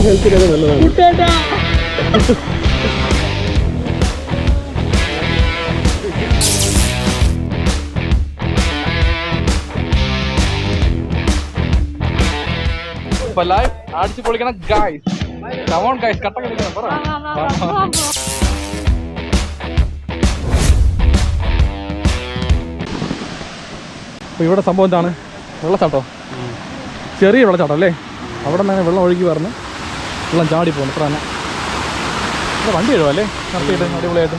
ഹെൽത്തിനത് നല്ലതാണ്. അടിച്ചു പൊളിക്കണം ഗായ്സ്. Come on guys, കട്ട കളിക്കണം പറ. അപ്പോൾ ഇവിടെ സംഭവം എന്താണ്? വെള്ളച്ചാട്ടോ, ചെറിയ വെള്ളച്ചാട്ടം അല്ലേ. അവിടെ നിന്ന് വെള്ളം ഒഴുകി പറഞ്ഞ് വെള്ളം ചാടി പോകുന്നു. അത്ര തന്നെ. ഇവിടെ വണ്ടി എഴുതും അല്ലേ നടത്തിയിട്ട് അടിപൊളിയായിട്ട്.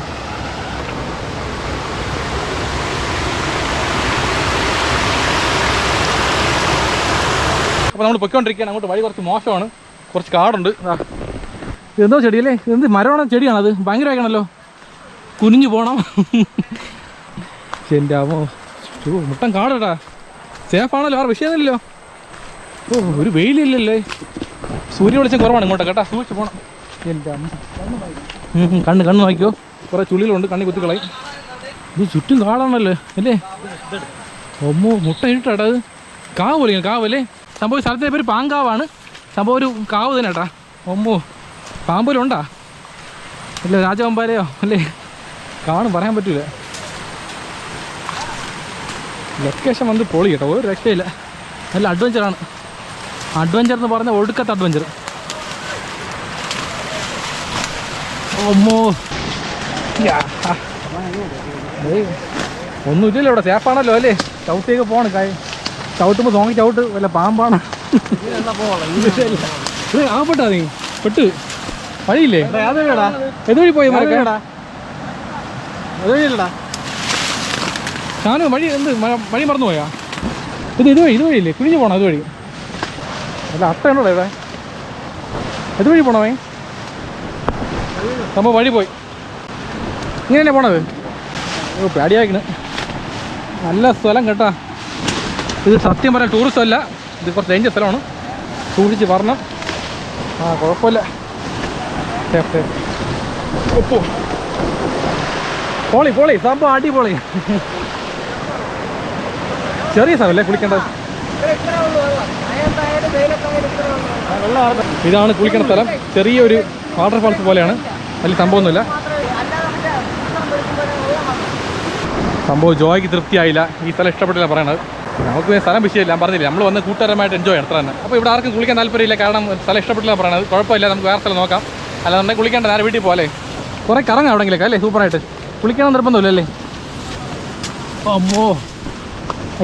അപ്പോൾ നമ്മൾ പൊയ്ക്കൊണ്ടിരിക്കുകയാണ്. അങ്ങോട്ട് വഴി കുറച്ച് മോശമാണ്, കുറച്ച് കാടുണ്ട്. ഇതെന്തോ ചെടിയല്ലേ? ഇതെന്ത് മരമാണോ ചെടിയാണത്? ഭയങ്കരമായിക്കണല്ലോ, കുനിഞ്ഞു പോകണം. എൻ്റെ അമ്മോ, മുട്ടൻ കാടടാ. സേഫാണല്ലോ, വേറെ വിഷയമൊന്നുമില്ലല്ലോ. ഓ, ഒരു വെയിലില്ലല്ലേ, സൂര്യ വെളിച്ചം കുറവാണ് ഇങ്ങോട്ടൊക്കെ കേട്ടോ. സൂക്ഷിച്ച് പോകണം. എൻ്റെ അമ്മ, കണ്ണ് നോക്കിയോ, കുറേ ചുള്ളികളുണ്ട്, കണ്ണി കുത്തിക്കളയും. ഇത് ചുറ്റും കാടാണല്ലോ അല്ലേ. ഒമ്മോ, മുട്ട ഇട്ടാ അത്. കാവ് പോലെ കാവല്ലേ സംഭവം. സ്ഥലത്തിൻ്റെ പേര് പാങ്കാവാണ്. സംഭവം ഒരു കാവ് തന്നെ കേട്ടാ. ഒമ്മോ, പാമ്പോലും ഉണ്ടാ അല്ലേ, രാജവമ്പാലയോ അല്ലേ, കാണും, പറയാൻ പറ്റൂല. ലൊക്കേഷൻ വന്ന് പൊളി കേട്ടോ, ഒരു രക്ഷയില്ല. നല്ല അഡ്വഞ്ചറാണ്. അഡ്വഞ്ചർ എന്ന് പറഞ്ഞാൽ ഒടുക്കത്തെ അഡ്വഞ്ചർ. ഒമ്മോ, ഒന്നുമില്ലല്ലോ ഇവിടെ, സേഫാണല്ലോ അല്ലേ. ചവിട്ടിയൊക്കെ പോകണം, ചവിട്ടുമ്പോൾ തോന്നി ചവിട്ട്, വല്ല പാമ്പാണ്. ആപ്പെട്ടാ നീ പെട്ട് വഴിയില്ലേ? ഏതുവഴി പോയി മരക്കേടാ? ഞാനും വഴി എന്ത് വഴി മറന്നു പോയാ? ഇതുവഴിയില്ലേ? കുഞ്ഞു പോകണം അതുവഴി. അല്ല അട്ടയുണ്ടോ ഇവിടെ? ഇതുവഴി പോണമേ. സംഭവം വഴി പോയി. ഇങ്ങനെ തന്നെ പോണത്. ഓ, പേടിയായിക്കണ്. നല്ല സ്ഥലം കേട്ടാ. ഇത് സത്യം പറയാൻ ടൂറിസ്റ്റ് അല്ല, ഇത് കുറച്ച് ഡേഞ്ചർ സ്ഥലമാണ്. സൂക്ഷിച്ച് പറഞ്ഞ. ആ, കുഴപ്പമില്ല. ഒപ്പോ പോളി സംഭവം അടിപൊളി. ചെറിയ സ്ഥലമല്ലേ കുളിക്കേണ്ടത്. ഇതാണ് കുളിക്കേണ്ട സ്ഥലം. ചെറിയൊരു വാട്ടർഫാൾസ് പോലെയാണ്, വലിയ സംഭവമൊന്നുമില്ല. സംഭവം ജോയ്ക്ക് തൃപ്തിയായില്ല, ഈ സ്ഥലം ഇഷ്ടപ്പെട്ടില്ല പറയണത്. നമുക്ക് സ്ഥലം വിഷയമില്ല, ഞാൻ പറഞ്ഞില്ല, നമ്മൾ വന്ന് കൂട്ടുകാരമായിട്ട് എൻജോയ് ചെയ്യണം അത്ര തന്നെ. അപ്പോൾ ഇവിടെ ആർക്കും കുളിക്കാൻ താല്പര്യമില്ല, കാരണം സ്ഥലം ഇഷ്ടപ്പെട്ടില്ല പറയണത്. കുഴപ്പമില്ല, നമുക്ക് വേറെ സ്ഥലം നോക്കാം. അല്ലാന്നുണ്ടെങ്കിൽ കുളിക്കേണ്ട, നേരെ വീട്ടിൽ പോലെ കുറേ കറങ്ങാം എവിടെയെങ്കിലൊക്കെ അല്ലേ. സൂപ്പറായിട്ട് കുളിക്കണം നിർബന്ധമില്ലല്ലേ. അമ്മോ,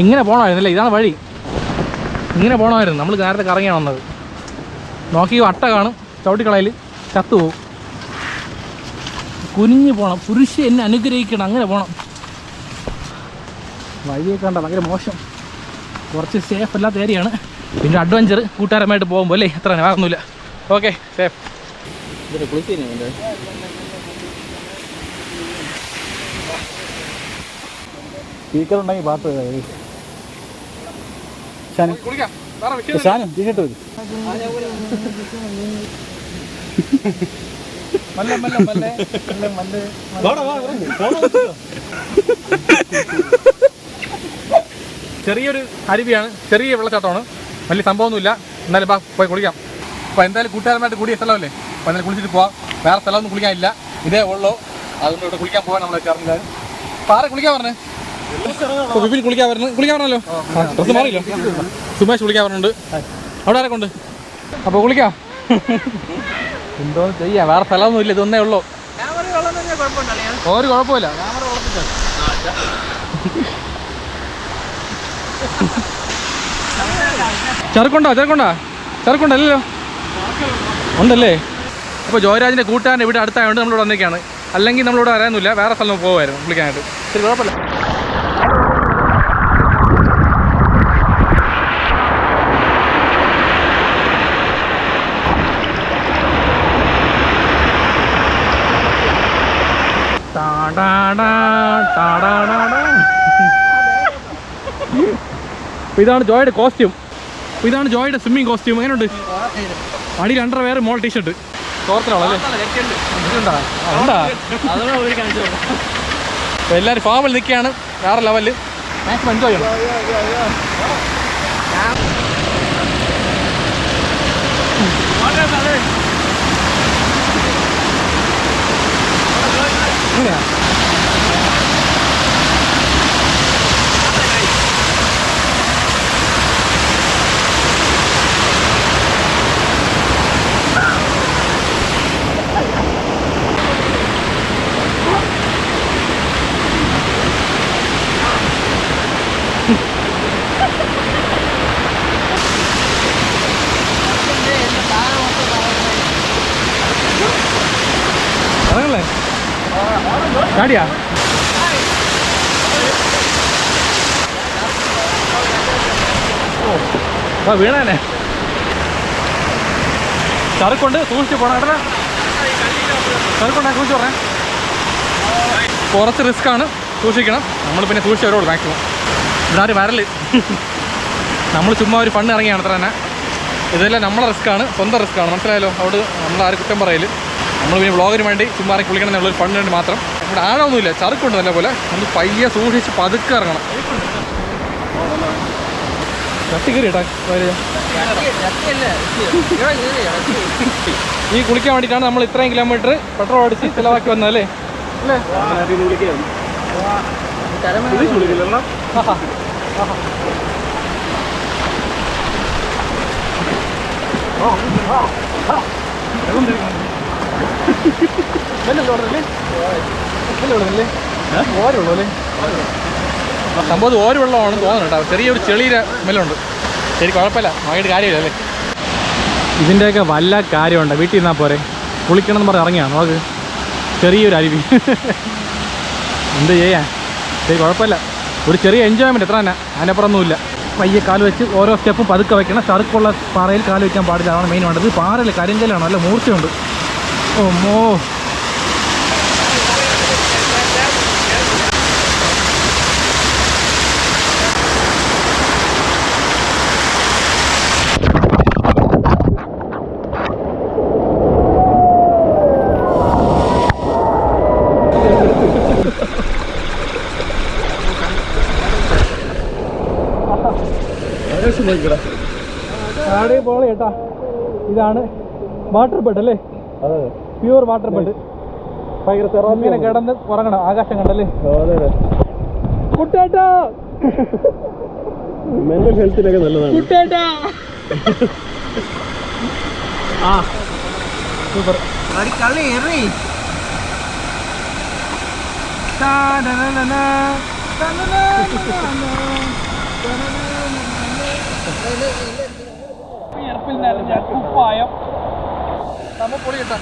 ഇങ്ങനെ പോകണമായിരുന്നല്ലേ, ഇതാണ് വഴി. ഇങ്ങനെ പോകണമായിരുന്നു, നമ്മൾ നേരത്തെ കറങ്ങിയാണ് വന്നത്. നോക്കി അട്ട കാണും, ചവിട്ടിക്കളയിൽ ചത്തുപോകും. കുനിഞ്ഞ് പോകണം, പുരുഷ എന്നെ അനുഗ്രഹിക്കണം, അങ്ങനെ പോകണം. വഴിയൊക്കെ കണ്ട ഭയങ്കര മോശം, കുറച്ച് സേഫ് അല്ലാത്ത ഏരിയയാണ്. പിന്നെ അഡ്വഞ്ചർ കൂട്ടുകാരമായിട്ട് പോകുമ്പോൾ അല്ലേ, അത്ര വേറെ ഒന്നുമില്ല. Okay, safe. സ്പീക്കർ ഉണ്ടെങ്കിൽ പാട്ട് ചെറിയൊരു അരുവിയാണ്, ചെറിയ വെള്ളച്ചാട്ടമാണ്, വലിയ സംഭവമൊന്നുമില്ല. എന്നാലും പോയി കുളിക്കാം. അപ്പോൾ എന്തായാലും കൂട്ടുകാരമായിട്ട് കൂടിയ സ്ഥലമല്ലേ, അപ്പോൾ എന്തായാലും കുളിച്ചിട്ട് പോവാം. വേറെ സ്ഥലമൊന്നും കുളിക്കാനില്ല, ഇതേ ഉള്ളൂ. അതുകൊണ്ട് ഇവിടെ കുളിക്കാൻ പോകാൻ നമ്മൾ ചേർന്നില്ല. അപ്പോൾ ആരെ കുളിക്കാൻ പറഞ്ഞേ? വിപിൻ കുളിക്കാൻ പറഞ്ഞല്ലോ. ഡ്രസ്സ് മാറിയില്ലോ. സുമേഷ് കുളിക്കാൻ പറഞ്ഞിട്ടുണ്ട്. അവിടെ ആരൊക്കെ ഉണ്ട്? അപ്പോൾ കുളിക്കാം. എന്തോന്ന് ചെയ്യാം, വേറെ സ്ഥലമൊന്നും ഇല്ല, ഇതൊന്നേ ഉള്ളൂ. ഒരു കുഴപ്പമില്ല. ചെറുക്കുണ്ടല്ലോ ഉണ്ടല്ലേ. അപ്പോൾ ജോയരാജിൻ്റെ കൂട്ടുകാരൻ്റെ ഇവിടെ അടുത്തായതുകൊണ്ട് നമ്മളിവിടെ വന്നേക്കാണ്. അല്ലെങ്കിൽ നമ്മളിവിടെ അറിയാനൊന്നുമില്ല, വേറെ സ്ഥലം പോകുമായിരുന്നു വിളിക്കാനായിട്ട്. ശരി, കുഴപ്പമില്ല. ഇതാണ് ജോയുടെ കോസ്റ്റ്യൂം. ഇതാണ് ജോയുടെ സ്വിമ്മിങ് കോസ്റ്റ്യൂം. എങ്ങനെയുണ്ട്? അടിയിൽ അണ്ടർവെയർ, മോൾ ടീഷർട്ട്. തോർത്തിലാണല്ലേ? അപ്പോൾ എല്ലാവരും ഫാമിൽ നിൽക്കുകയാണ്, വേറെ ലെവലിൽ. മാക്സിമം എൻജോയ് ചെയ്യണം. എങ്ങനെയാ? ഇറങ്ങല്ലേ ചാടിയാ? ഓ വീണാനെ. ചറുക്കൊണ്ട് സൂക്ഷിച്ച് പോണം കേട്ടോ. ചറുക്കൊണ്ടാ സൂക്ഷിച്ച് പറഞ്ഞേ. കുറച്ച് റിസ്ക് ആണ്, സൂക്ഷിക്കണം. നമ്മൾ പിന്നെ സൂക്ഷിച്ച് വരുള്ളൂ മാക്സിമം. ഇതാര് വരല്. നമ്മൾ ചുമ്മാ ഒരു ഫണ്ട് ഇറങ്ങിയാണ് അത്ര തന്നെ. ഇതെല്ലാം നമ്മളെ റിസ്ക്കാണ്, സ്വന്തം റിസ്ക്കാണ്, മനസ്സിലായല്ലോ. അവിടെ നമ്മളാരും കുറ്റം പറയല്. നമ്മൾ പിന്നെ വ്ളോഗിന് വേണ്ടി ചുമ്മാ കുളിക്കണം എന്നുള്ളൊരു ഫണ്ട് വേണ്ടി മാത്രം. ഇവിടെ ആഴമൊന്നുമില്ല, ചറുക്കുണ്ട് നല്ല പോലെ. നമ്മൾ പയ്യെ സൂക്ഷിച്ച് പതുക്കെ ഇറങ്ങണം. ചട്ടി കയറി കേട്ടാ. ഈ കുളിക്കാൻ വേണ്ടിയിട്ടാണ് നമ്മൾ ഇത്രയും കിലോമീറ്റർ പെട്രോൾ അടിച്ച് ചിലവാക്കി വന്നതല്ലേ? അല്ലേ? സംഭവം ഓര് വെള്ളമാണെന്ന് തോന്നുന്നു കേട്ടോ. ചെറിയൊരു ചെളിയുടെ സ്മെല്ലുണ്ട്. ശരി, കുഴപ്പമില്ല, വാങ്ങിയിട്ട് കാര്യമില്ല അല്ലേ. ഇതിൻ്റെയൊക്കെ വല്ല കാര്യമുണ്ട്. വീട്ടിൽ ഇരുന്നാൽ പോരെ. കുളിക്കണം എന്ന് പറഞ്ഞ് ഇറങ്ങിയാണ്. നമുക്ക് ചെറിയൊരു അരുവി. എന്ത് ചെയ്യാൻ? ശരി, കുഴപ്പമില്ല. ഒരു ചെറിയ എൻജോയ്മെൻറ്റ് എത്ര തന്നെ, അതിനപ്പുറമൊന്നുമില്ല. പയ്യെ കാല് വെച്ച് ഓരോ സ്റ്റെപ്പും പതുക്കെ വയ്ക്കണം. ചറുക്കുള്ള പാറയിൽ കാല് വയ്ക്കാൻ പാടില്ല, അതാണ് മെയിൻ വേണ്ടത്. പാറയിൽ കരിങ്കല്ലാണ്, നല്ല മൂർച്ചയുണ്ട്. ഓ മോ. അടിപൊളി കേട്ടാ. ഇതാണ് വാട്ടർ ബെഡ് അല്ലേ? Pure water bed. ഭയങ്കര ഇങ്ങനെ കിടന്ന് ഉറങ്ങണം, ആകാശം കണ്ടല്ലേ. കുട്ടേട്ടാ, മെന്റൽ ഹെൽത്തിനൊക്കെ നല്ലതാണ്. കുട്ടേട്ടാ ആ സൂപ്പർ. കുപ്പായം നമ്മൾ പൊളി കിട്ടാം.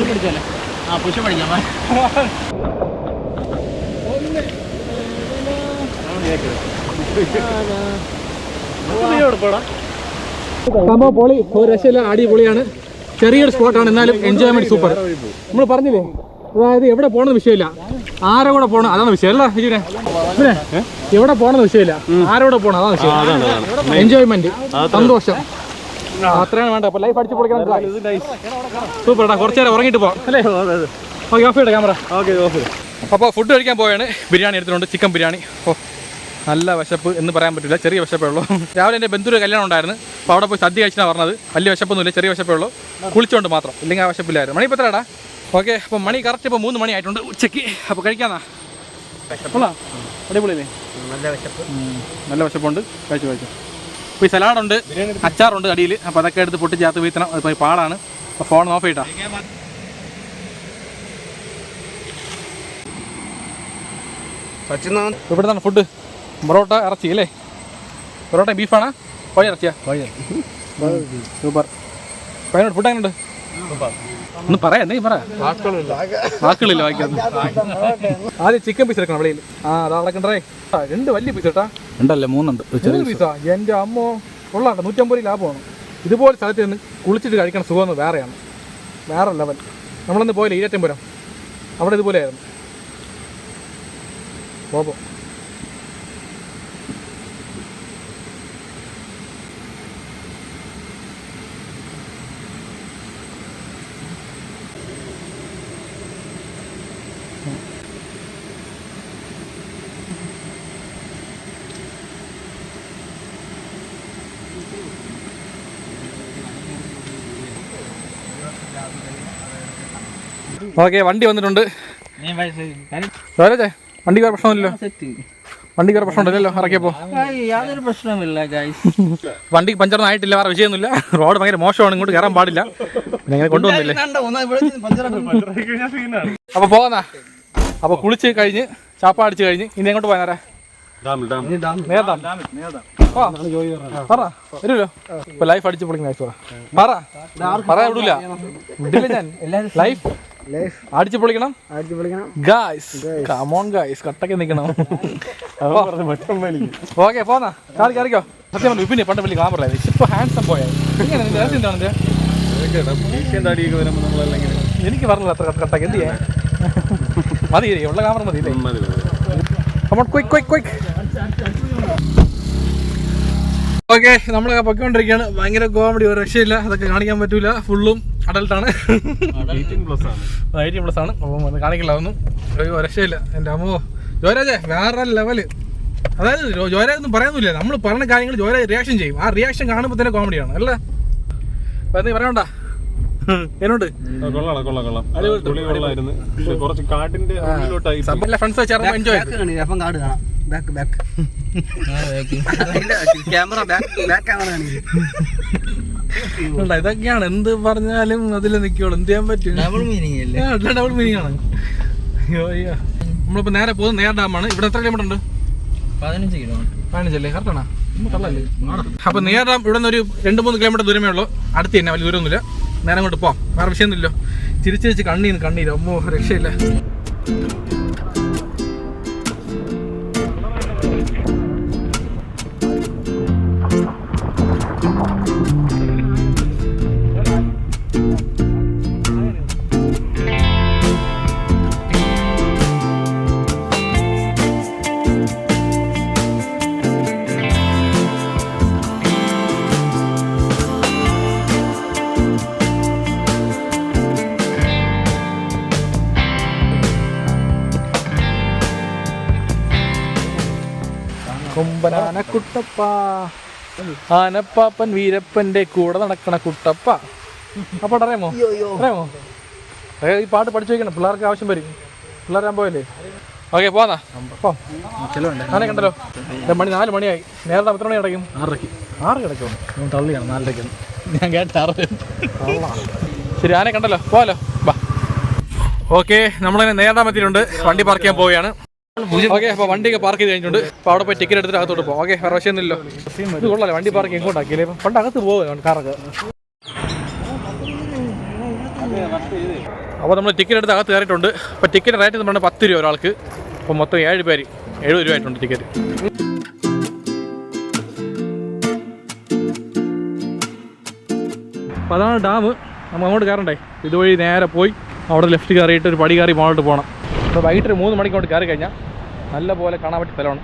പഠിച്ചല്ലേ? ആ പുഷ പഠിക്കാം. സംഭവം പൊളി, ഒരു രക്ഷയില്ല, അടിപൊളിയാണ്. ചെറിയൊരു സ്പോട്ടാണ്, എന്നാലും എൻജോയ്മെന്റ് സൂപ്പർ. നമ്മൾ പറഞ്ഞില്ലേ, അതായത് എവിടെ പോകണമെന്ന് വിഷയമില്ല, ആരെ കൂടെ പോകണം അതാണ് വിഷയം അല്ല ഹിജുനെ? പിന്നെ എവിടെ പോകണമെന്ന് വിഷയമില്ല, ആരോടെ പോകണം അതാണ് വിഷയം. എൻജോയ്മെന്റ്, സന്തോഷം, അത്രയാണ് വേണ്ട. അപ്പൊ ലൈഫ് അടിച്ച് പൊളിക്കണം. സൂപ്പർ ഏട്ടാ. കുറച്ചു നേരം ഉറങ്ങിയിട്ട് പോകാം അല്ലേ? ഓക്കെ, ഓഫ് ചെയ്യട്ടെ ക്യാമറ. അപ്പോൾ ഫുഡ് കഴിക്കാൻ പോയാണ്. ബിരിയാണി എടുത്തിട്ടുണ്ട്, ചിക്കൻ ബിരിയാണി. ഓ നല്ല വിശപ്പ് എന്ന് പറയാൻ പറ്റില്ല, ചെറിയ വിശപ്പേ ഉള്ളൂ. രാവിലെ എൻ്റെ ബന്ധുവിൻ്റെ കല്യാണം ഉണ്ടായിരുന്നു, അപ്പോൾ അവിടെ പോയി സദ്യ കഴിച്ചാണ് പറഞ്ഞത്. വലിയ വിശപ്പൊന്നുമില്ല, ചെറിയ വിശപ്പേ ഉള്ളൂ. കുളിച്ചുകൊണ്ട് മാത്രം, ഇല്ലെങ്കിൽ ആ വിശപ്പില്ലായിരുന്നു. മണി ഇപ്പോൾ എത്രടാ? ഓക്കെ, അപ്പോൾ മണി കറക്റ്റ് ഇപ്പോൾ 3 മണി ആയിട്ടുണ്ട് ഉച്ചയ്ക്ക്. അപ്പോൾ കഴിക്കാന്നാ? കൊള്ളാം, അടിപൊളിയല്ലേ? നല്ല വിശപ്പുണ്ട്, കഴിച്ചു. ഇപ്പോൾ ഈ സലാഡുണ്ട്, അച്ചാറുണ്ട് അടിയിൽ. അപ്പോൾ അതൊക്കെ എടുത്ത് പൊട്ടിച്ചേർത്ത് വീത്തണം. അതിപ്പോൾ പാടാണ്. അപ്പോൾ ഫോൺ ഓഫ് ചെയ്യട്ടാ. ഇവിടെ തന്നെ ഫുഡ് പൊറോട്ട ഇറച്ചി അല്ലേ? പൊറോട്ട ബീഫാണ്, കോഴി ഇറച്ചിയാ? സൂപ്പർ. പയ്യനോട് ഫുഡ് എങ്ങനെയുണ്ട്? ഒന്ന് പറയാം, എന്തെങ്കിലും പറ. വാക്കുകളില്ല വായിക്കാൻ. ആദ്യം ചിക്കൻ പീസ് എടുക്കണം വെളിയിൽ. ആ അതാ അടക്കണ്ടേ. 2 വലിയ പീസ് കേട്ടാ. 2 അല്ല 3 ഉണ്ട്. 3 പീസാ? എൻ്റെ അമ്മോ, കൊള്ളാട്ടോ. 150 ലാഭമാണ്. ഇതുപോലെ സ്ഥലത്ത് നിന്ന് കുളിച്ചിട്ട് കഴിക്കണ സുഖമെന്ന് വേറെയാണ്, വേറെ ലെവൽ. നമ്മളൊന്ന് പോയില്ലേ ഈരറ്റമ്പുരം, അവിടെ ഇതുപോലെയായിരുന്നു. പോപ്പോ ഓക്കെ വണ്ടി വന്നിട്ടുണ്ട്. ജോരാജേ വണ്ടി കയറി പ്രശ്നമില്ലല്ലോ? വണ്ടി കയറി പ്രശ്നമുണ്ടല്ലോ ഇറക്കിയപ്പോൾ? യാതൊരു പ്രശ്നമില്ല. വണ്ടിക്ക് പഞ്ചറൊന്നും ആയിട്ടില്ല, വേറെ വിഷയമൊന്നുമില്ല. റോഡ് ഭയങ്കര മോശമാണ്, ഇങ്ങോട്ട് കയറാൻ പാടില്ല. പിന്നെ ഇങ്ങനെ കൊണ്ടുവന്നില്ലേ? അപ്പോൾ പോകുന്ന അപ്പോൾ കുളിച്ച് കഴിഞ്ഞ് ചാപ്പ അടിച്ച് കഴിഞ്ഞ് ഇനി എങ്ങോട്ട് പോയാ? വരുമല്ലോ ഇപ്പൊ ലൈഫ് അടിച്ച് പൊളിക്കുന്ന വിടൂല വിടില്ല ഞാൻ. ലൈഫ് അടിച്ചു പൊളിക്കണം ഗായ്സ്. കമോൺ ഗായ്സ്, കട്ടൊക്കെ നിൽക്കണം. ഓക്കെ പോന്നാ കാറി കയറിക്കോ. സത്യം പറഞ്ഞു പിന്നെ പണ്ട് വലിയ ക്ലാമറല്ലേ, ഇപ്പൊ ഹാൻഡ്സം പോയാൽ എനിക്ക് പറഞ്ഞില്ല അത്ര കട്ടൊക്കെ. എന്ത് ചെയ്യാൻ മതി, ഉള്ള ക്ലാമറ മതി. ഓക്കെ നമ്മളൊക്കെ പൊയ്ക്കൊണ്ടിരിക്കുകയാണ്. ഭയങ്കര കോമഡി, ഒരു രക്ഷയില്ല. അതൊക്കെ കാണിക്കാൻ പറ്റൂല, ഫുള്ളും അഡൽട്ടാണ്, 18+ ആണ്. അപ്പം അത് കാണിക്കില്ല, അതൊന്നും ഒരു രക്ഷയില്ല. എൻ്റെ അമ്മോ ജോരാജേ വേറെ ലെവല്. അതായത് ജോരാജ് ഒന്നും പറയാനൊന്നുമില്ല, നമ്മൾ പറഞ്ഞ കാര്യങ്ങൾ ജോരാജ് റിയാക്ഷൻ ചെയ്യും. ആ റിയാക്ഷൻ കാണുമ്പോൾ തന്നെ കോമഡിയാണ് അല്ലേ? അപ്പം നീ പറയണ്ട എന്നോട് ഫ്രണ്ട്സ് ചേർന്ന് എൻജോയ് ഇതൊക്കെയാണ്. എന്ത് പറഞ്ഞാലും അതിൽ നിൽക്കുള്ളൂ, എന്ത് ചെയ്യാൻ പറ്റും? ഡബിൾ മീനിങ് ആണ്. നമ്മളിപ്പോ നേരെ പോകുന്നത് നെയ്യാർ ഡാമാണ്. ഇവിടെ എത്ര കിലോമീറ്റർ ഉണ്ട്? 15 കിലോമീറ്റർ. 15 അല്ലേ? കറക്റ്റാണോ? അപ്പൊ നെയ്യാർ ഡാം ഇവിടെ നിന്ന് ഒരു 2-3 കിലോമീറ്റർ ദൂരമേ ഉള്ളൂ. അടുത്ത് തന്നെ, വലിയ ദൂരമൊന്നുമില്ല. നേരെ അങ്ങോട്ട് പോവാം, വേറെ വിഷയമൊന്നുമില്ലോ. ചിരിച്ച് കണ്ണീര് അമ്മോ രക്ഷയില്ല. കുട്ടപ്പ ആനപ്പാപ്പൻ വീരപ്പന്റെ കൂടെ നടക്കണ കുട്ടപ്പ. അപ്പൊ അറിയാമോ? ഈ പാട്ട് പഠിച്ചു വയ്ക്കണം, പിള്ളേർക്ക് ആവശ്യം വരും. പിള്ളേരാൻ പോയല്ലേ? ഓക്കെ പോന്നാ. ആനെ കണ്ടല്ലോ, 4 മണിയായി. നേരത്തെ എത്ര മണി കിടക്കും? 6 കിടക്കും. തള്ളിയാണ് 4:30. ഞാൻ കേട്ട 6. ശരി, ആനെ കണ്ടല്ലോ, പോവാലോ. ബാ. ഓക്കെ നമ്മളിങ്ങനെ നേരിടാൻ പറ്റിയിട്ടുണ്ട്. വണ്ടി പാർക്ക് ചെയ്യാൻ പോവുകയാണ്. ഓക്കെ അപ്പോൾ വണ്ടിയൊക്കെ പാർക്ക് ചെയ്ത് കഴിഞ്ഞിട്ടുണ്ട്. അപ്പോൾ അവിടെ പോയി ടിക്കറ്റ് എടുത്തിട്ട് അകത്തോട്ട് പോകും. ഓക്കെ വേറെ വിഷയമൊന്നുമില്ലോ. ഇത് കൊള്ളാല്ലേ, വണ്ടി പാർക്ക് ഇങ്ങോട്ടാക്കിയില്ലേ? ഇപ്പം പണ്ട് അകത്ത് പോകും കാറൊക്കെ. അപ്പോൾ നമ്മൾ ടിക്കറ്റ് എടുത്ത് അകത്ത് കയറിയിട്ടുണ്ട്. അപ്പോൾ ടിക്കറ്റ് റേറ്റ് എന്ന് പറഞ്ഞാൽ 10 രൂപ ഒരാൾക്ക്. അപ്പോൾ മൊത്തം 7 പേര് 70 രൂപ ആയിട്ടുണ്ട് ടിക്കറ്റ്. അപ്പോൾ അതാണ് ഡാം. നമ്മൾ അങ്ങോട്ട് കയറണ്ടേ? ഇതുവഴി നേരെ പോയി അവിടെ ലെഫ്റ്റ് കയറിയിട്ട് ഒരു പടി കയറി മുകളിലോട്ട് പോകണം. അപ്പോൾ വൈകിട്ട് 3 മണിക്ക് കൊണ്ട് കയറി കഴിഞ്ഞാൽ നല്ല പോലെ കാണാൻ പറ്റിയ സ്ഥലമാണ്.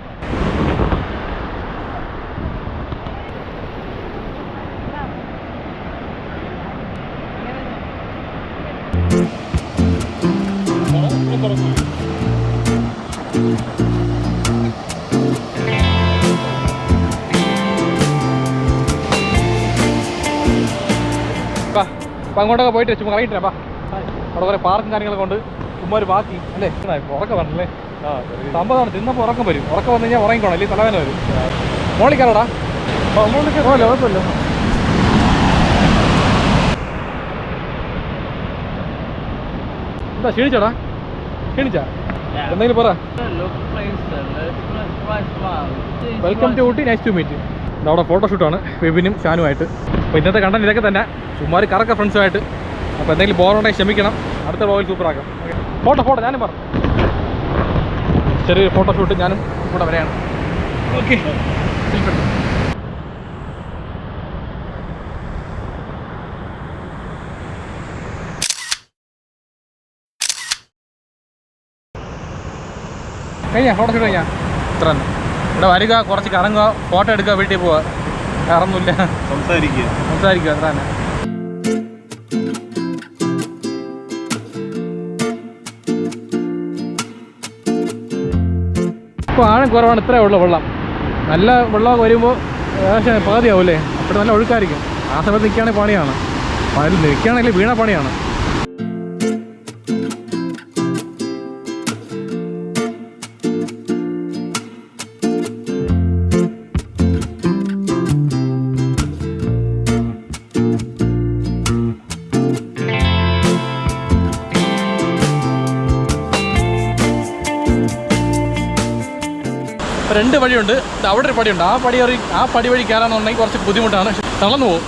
അപ്പം അങ്ങോട്ടൊക്കെ പോയിട്ട് ചുമ്മാ കറങ്ങിയിട്ടില്ല. അപ്പം അവിടെ കുറേ പാർക്കും കാര്യങ്ങളൊക്കെ ഉണ്ട്. ചുമ്മാ ഒരു ബാക്കി അല്ലേ? ഉറക്കം വരണല്ലേ? സംഭവമാണ്, തിന്നപ്പോൾ ഉറക്കം വരും. ഉറക്കം വന്നു കഴിഞ്ഞാൽ ഉറങ്ങിക്കോണം, അല്ലെങ്കിൽ തലവേന വരും. മോളിൽ കയറോടാ? കുഴപ്പമില്ല. എന്താ ക്ഷീണിച്ചോടാ? ക്ഷീണിച്ചാ? എന്തെങ്കിലും പറ. Welcome to Ooty, nice to meet. അവിടെ ഫോട്ടോഷൂട്ടാണ് വിപിനും ഷാനുമായിട്ട്. അപ്പോൾ ഇന്നത്തെ കണ്ടന്റ് ഇതൊക്കെ തന്നെ, ചുമ്മാ കറക്ക ഫ്രണ്ട്സുമായിട്ട്. അപ്പോൾ എന്തെങ്കിലും ബോറുണ്ടെങ്കിൽ ക്ഷമിക്കണം, അടുത്ത വ്ളോഗിൽ സൂപ്പറാക്കാം. ഫോട്ടോ ഞാനും പറഞ്ഞു. ചെറിയൊരു ഫോട്ടോഷൂട്ട് ഞാനും കൂടെ വരെയാണ്. ഓക്കെ കഴിഞ്ഞാ ഫോട്ടോഷൂട്ട് കഴിഞ്ഞാൽ ഇത്ര തന്നെ. ഇവിടെ വരിക, കുറച്ച് കറങ്ങുക, ഫോട്ടോ എടുക്കുക, വീട്ടിൽ പോവുക, വേറൊന്നുമില്ല. സംസാരിക്കുക അത്ര തന്നെ. ഇപ്പോൾ ആഴം കുറവാണ്, ഇത്രയേ ഉള്ളൂ വെള്ളം. നല്ല വെള്ളമൊക്കെ വരുമ്പോൾ ഏകദേശം പകുതിയാവില്ലേ? അപ്പോൾ നല്ല ഒഴുക്കായിരിക്കും. ആ സമയത്ത് നിൽക്കുകയാണെങ്കിൽ പണിയാണ്, അതിൽ നിൽക്കുകയാണെങ്കിൽ വീണ പണിയാണ്. 2 വഴിയുണ്ട്. അവിടെ ഒരു പടിയുണ്ട്. ആ പടി വഴി കയറാന്നുണ്ടെങ്കിൽ കുറച്ച് ബുദ്ധിമുട്ടാണ്, തളർന്നു പോകും.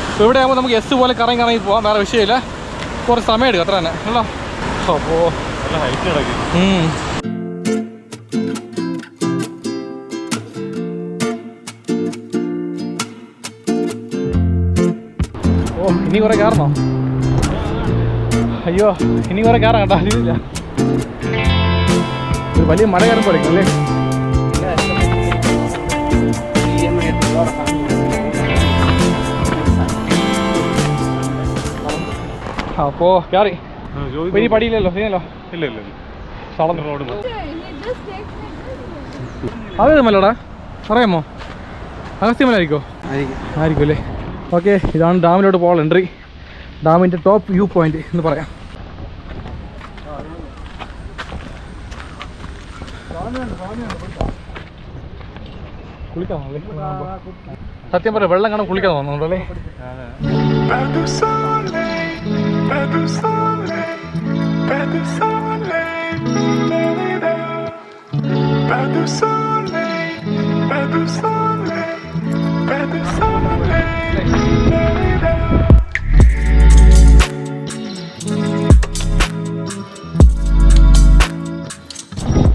ഇപ്പോൾ ഇവിടെ ആകുമ്പോൾ നമുക്ക് എസ് പോലെ കറങ്ങി പോകാം, വേറെ വിഷയമില്ല. കുറച്ച് സമയം എടുക്കും, അത്ര തന്നെ അല്ലോ. അപ്പോൾ ഇനി കുറെ കയറണോ? അയ്യോ, ഇനി കുറെ കയറാം കേട്ടോ. അറിയില്ല, ഒരു വലിയ മഴ കയറും പോലെ അല്ലേ? അപ്പോ കയറി. ഇനി പടിയില്ലല്ലോ, ശരിയല്ലോ? ഇല്ല അതേമല്ലോടാ, അറിയാമോ? അഗസ്ത്യമലായിരിക്കോ? ആയിരിക്കും അല്ലേ? ഓക്കെ, ഇതാണ് ഡാമിലോട്ട് പോകാനുള്ള എൻട്രി. ഡാമിൻ്റെ ടോപ്പ് വ്യൂ പോയിന്റ് എന്ന് പറയാം. കുളിക്കാമല്ലേ? സത്യം പറയാം, വെള്ളം കാണാൻ കുളിക്കാൻ തോന്നുന്നുണ്ടല്ലേ?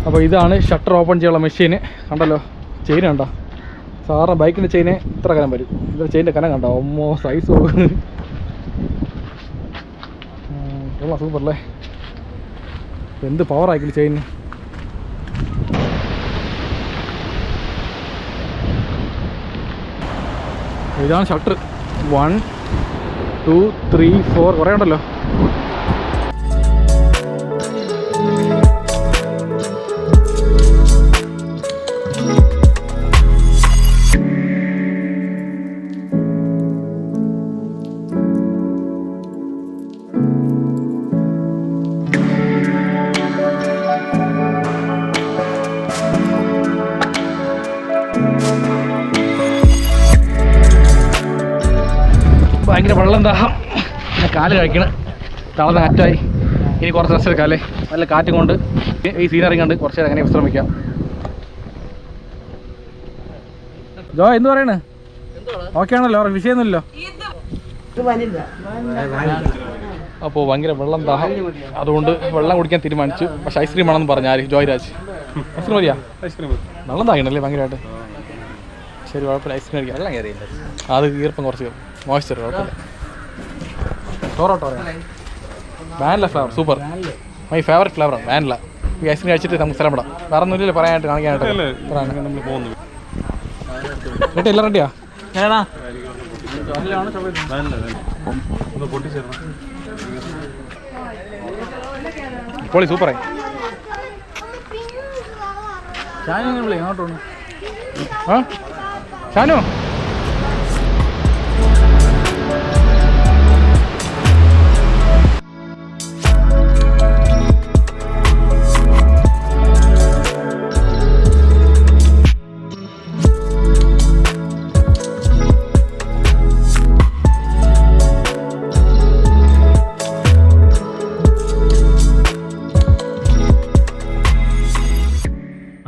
അപ്പോൾ ഇതാണ് ഷട്ടർ ഓപ്പൺ ചെയ്യാനുള്ള മെഷീന്. കണ്ടല്ലോ, ചെയിൻ കണ്ടോ? സാറിന് ബൈക്കിൻ്റെ ചെയിന് ഇത്ര കനം വരും. ഇതൊരു ചെയിൻ്റെ കനം കണ്ടോ? ഒമ്മോ സൈസ് കൊള്ളാം, സൂപ്പർ അല്ലേ? എന്ത് പവർ ആയിക്കില്ല ചെയിന്. ഇതാണ് ഷട്ടർ. 1 2 3 4 കുറേ ഉണ്ടല്ലോ. ഭയങ്കര വെള്ളം ദാഹം, പിന്നെ കാല് കഴിക്കണം, തളർന്ന കാറ്റായി. ഇനി കുറച്ച് റെസ്റ്റ് എടുക്കാം അല്ലേ? നല്ല കാറ്റും കൊണ്ട് ഈ സീനറി കണ്ട് കുറച്ച് നേരം അങ്ങനെ വിശ്രമിക്കാം. ജോ എന്ത് പറയണേ? ഓക്കെ ആണല്ലോ, വിഷയമൊന്നുമില്ലല്ലോ? അപ്പോൾ ഭയങ്കര വെള്ളം ദാഹം, അതുകൊണ്ട് വെള്ളം കുടിക്കാൻ തീരുമാനിച്ചു. പക്ഷേ ഐസ്ക്രീം ആണെന്ന് പറഞ്ഞു ആര്? ജോയ്രാജ്. ഐസ്ക്രീം മതിയാ? വെള്ളം ദാഹിക്കണല്ലേ ഭയങ്കരമായിട്ട്? ശരി, കുഴപ്പമില്ല, ഐസ്ക്രീം കഴിക്കാം. വെള്ളം കയറിയില്ല, അത് ഈർപ്പം കുറച്ച് മോയ്സ്ചർ, കുഴപ്പമില്ല. ടോറോട്ടോ vanilla flavour, super, my favourite ഫ്ലേവറാണ് വാനില. ഈ ഐസ്ക്രീം കഴിച്ചിട്ട് നമുക്ക് സ്ഥലം പെടാം. വേറെ ഒന്നുമില്ലല്ലോ പറയാനായിട്ട്, കാണിക്കാനായിട്ട്. കേട്ടോ, എല്ലാം റെഡിയാ? പൊളി, സൂപ്പറായി. ആ ഷാനു,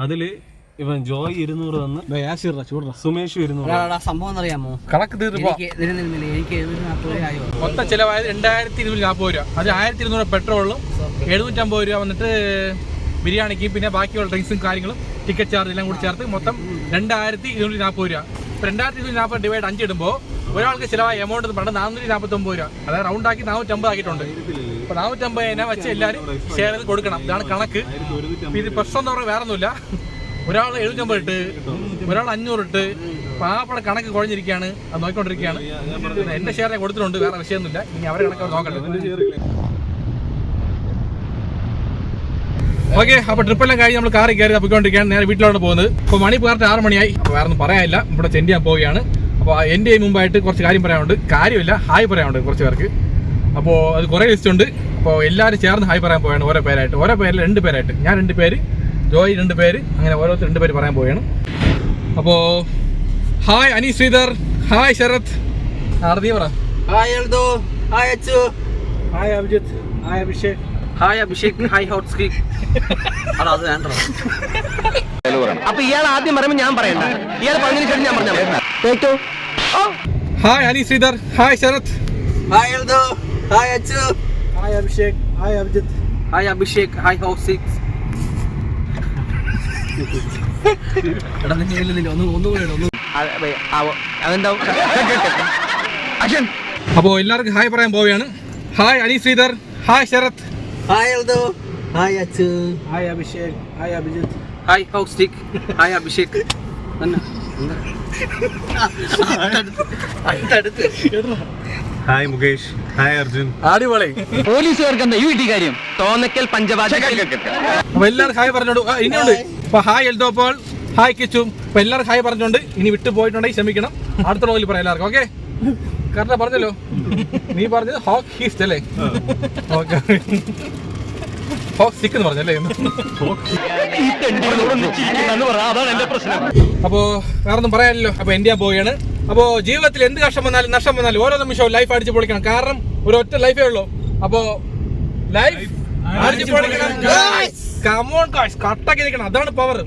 അതില് ഇവൻ ജോയ് 200 തന്ന്, സുമേഷ് 200. സംഭവം അറിയാമോ? കണക്ക് തീർന്നു. മൊത്തം ചിലവായത് 2240 രൂപ. അത് 1200 പെട്രോളും 750 രൂപ വന്നിട്ട് ബിരിയാണിക്ക്, പിന്നെ ബാക്കിയുള്ള ഡ്രിങ്ക്സും കാര്യങ്ങളും ടിക്കറ്റ് ചാർജ് എല്ലാം കൂടി ചേർത്ത് മൊത്തം 2240 രൂപ. ഇപ്പോൾ 2240 ഡിവൈഡ് 5 ഇടുമ്പോൾ ഒരാൾക്ക് ചിലവായ എമൗണ്ട് എന്ന് പറഞ്ഞാൽ 449 രൂപ. അതായത് റൗണ്ടാക്കി 450 ആക്കിയിട്ടുണ്ട്. അപ്പോൾ 450 വെച്ച് എല്ലാവരും ഷെയർ ചെയ്ത് കൊടുക്കണം. ഇതാണ് കണക്ക്. ഇത് പ്രശ്നം എന്ന് പറഞ്ഞാൽ വേറെ ഒന്നുമില്ല. ഒരാൾ 750 ഇട്ട്, ഒരാൾ 500 ഇട്ട്, പാപ്പടെ കണക്ക് കുഴഞ്ഞിരിക്കുകയാണ്. അത് നോക്കിക്കൊണ്ടിരിക്കുകയാണ്. എൻ്റെ ഷെയർ ഞാൻ കൊടുത്തിട്ടുണ്ട്, വേറെ വിഷയമൊന്നുമില്ല. ഇനി അവരെ കണക്ക് നോക്കട്ടെ. ഓക്കെ, അപ്പോൾ ട്രിപ്പെല്ലാം കഴിഞ്ഞ് നമ്മൾ കാറിൽ കയറി പോയിക്കൊണ്ടിരിക്കുകയാണ്. നേരെ വീട്ടിലോട്ട് പോകുന്നത്. ഇപ്പോൾ മണി കറക്റ്റ് 6 മണിയായി. അപ്പോൾ വേറെ ഒന്നും പറയാനില്ല, ഇവിടെ ചെൻഡ് ചെയ്യാൻ പോവുകയാണ്. അപ്പോൾ എൻ്റെ മുമ്പായിട്ട് കുറച്ച് കാര്യം പറയാനുണ്ട്. കാര്യമില്ല, ഹായ് പറയാനുണ്ട് കുറച്ച് പേർക്ക്. അപ്പോൾ അത് കുറേ ലിസ്റ്റ് ഉണ്ട്. അപ്പോൾ എല്ലാവരും ചേർന്ന് ഹായ് പറയാൻ പോവുകയാണ്, ഓരോ പേരായിട്ട്. ഓരോ പേരിൽ 2 പേരായിട്ട്. ഞാൻ 2 പേര്, ജോയ് 2 പേര്, അങ്ങനെ ഓരോരുത്തർ 2 പേര് പറയാൻ പോവുകയാണ്. അപ്പോൾ ഹായ് അനീസ് ശ്രീധർ, ഹായ് ശരത്, ആർദീ പറ. Hi Eldho, hi Achu, hi Abhijith, hi Abhishek, hi Abhishek, hi hot സ്ക്രീക്ക്. അത് വേണ്ട. അപ്പൊ ഇയാൾ ആദ്യം പറയുമ്പോ ഞാൻ പറയണ്ട, ഇയാൾ പറഞ്ഞതിന് ശേഷം ഞാൻ പറഞ്ഞു. Hi Ani Sreedhar, hi Sarath, hi Eldho, hi Achu, hi Abhishek, hi Abhijith, hi Abhishek, hi ഹൗസിക്സ്. അപ്പോൾ എല്ലാവർക്കും ഹായ് പറയാൻ പോവുകയാണ്. Hi Ani Sreedhar, hi Sarath, hi Eldho, hi Achu, hi Abhishek, hi Abhijith, hi ഹൗസിക്, hi Abhishek. Hi Mukesh, hi Arjun. അടിപൊളി. പോലീസുകാർക്ക് എന്താ ഈ വീട്ടിൽ കാര്യം? തോന്നക്കൽ പഞ്ചവാച. അപ്പൊ എല്ലാവരും ഹായ് പറഞ്ഞോണ്ട് ഇനിയുണ്ട്. അപ്പൊ ഹായ് എൽദോ പോൾ, ഹായ് കിച്ചു. അപ്പൊ എല്ലാവരും ഹായ് പറഞ്ഞോണ്ട് ഇനി വിട്ടു പോയിട്ടുണ്ടെങ്കിൽ ക്ഷമിക്കണം. അടുത്ത റോയിൽ പറയാം എല്ലാവർക്കും. ഓക്കെ, കറക്റ്റാ പറഞ്ഞല്ലോ. നീ പറഞ്ഞത് ഹോക്ക് ഹീസ്റ്റ് അല്ലേ? ഓക്കെ, ഹോക്ക് സ്റ്റിക്ക് എന്ന് പറഞ്ഞല്ലേ? അപ്പോ വേറൊന്നും പറയാനില്ലല്ലോ. അപ്പൊ ഇന്ത്യ പോവുകയാണ്. അപ്പോ ജീവിതത്തിൽ എന്ത് കഷ്ടം വന്നാലും നഷ്ടം വന്നാലും ഓരോ നിമിഷവും ലൈഫ് അടിച്ചു പൊളിക്കണം. കാരണം ഒരു ഒറ്റ ലൈഫേ ഉള്ളൂ. അപ്പോ ലൈഫ് അടിച്ചു പൊളിക്കണം. കമോൺ ഗായ്സ്, കട്ടാക്കി നിൽക്കണം. അതാണ് പവർ.